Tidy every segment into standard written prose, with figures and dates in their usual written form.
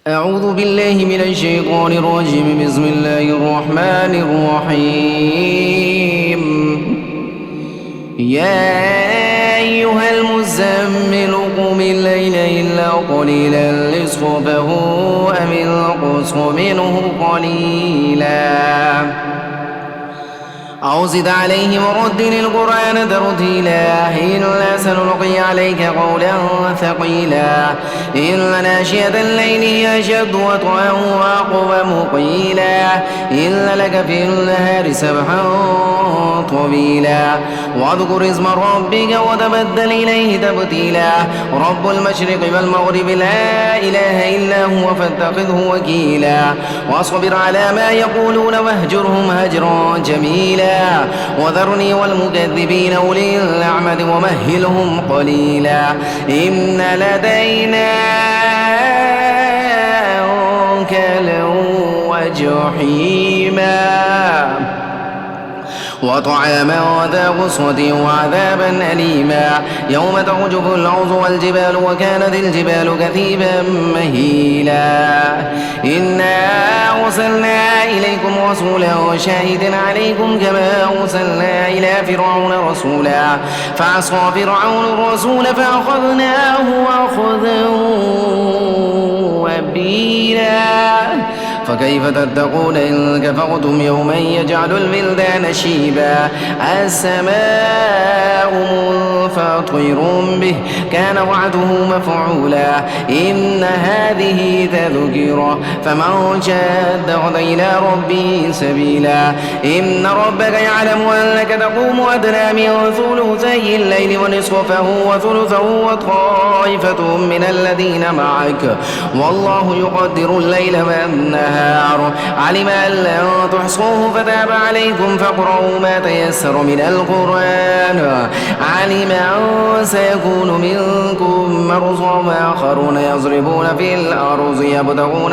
أعوذ بالله من الشيطان الرجيم. بسم الله الرحمن الرحيم. يا أيها المزمل قم الليل إلا قليلا نصفه أو انقص منه قليلا أو زد عليه ورتل القرآن ترتيلا إنا سنلقي عليك قولا ثقيلا إن ناشئة الليل هي أشد وطئا وأقوم قيلا إن لك في النهار سبحا طويلا واذكر اسم ربك وتبتل إليه تبتيلا رب المشرق والمغرب لا إله إلا هو فاتخذه وكيلا واصبر على ما يقولون واهجرهم هجرا جميلا وذرني والمكذبين أولي النعمة ومهلهم قليلا إن لدينا أنكالا وجحيما وطعاما ذا غصة وعذابا أليما يوم ترجف الأرض والجبال وكانت الجبال كثيبا مهيلا إنا أرسلنا إليكم رسولا شاهدا عليكم كما أرسلنا إلى فرعون رسولا فعصى فرعون الرسول فأخذناه أخذا وبيلا فكيف تتقون إن كفرتم يوما يجعل الولدان شيبا السماء منفطر به كان وعده مفعولا إن هذه تذكرة فمن شاء اتخذ إلى ربه سبيلا إن ربك يعلم أنك تقوم أدنى من ثلثي الليل ونصفه وثلثه وطائفة من الذين معك والله يقدر الليل والنهار علم أن لن تحصوه فتاب عليكم فاقرؤوا ما تيسر من القرآن علم أن سيكون منكم مرضى وآخرون يضربون في الأرض يبتغون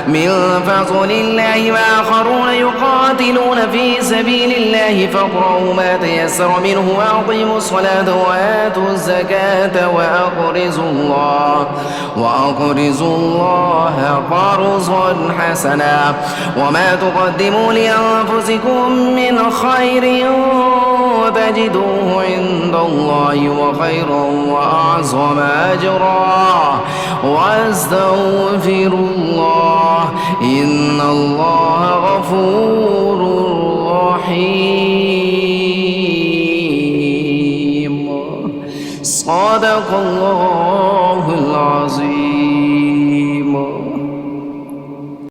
من فضل الله وآخرون يقاتلون في سبيل الله فاقرؤوا ما تيسر منه وأقيموا الصلاة وآتوا الزكاة وأقرضوا الله قرضا حسنا وما تقدموا لأنفسكم من خير تجدوه عند الله وخيرا وأعظم أجرا واستغفروا الله إن الله غفور رحيم. صدق الله العظيم.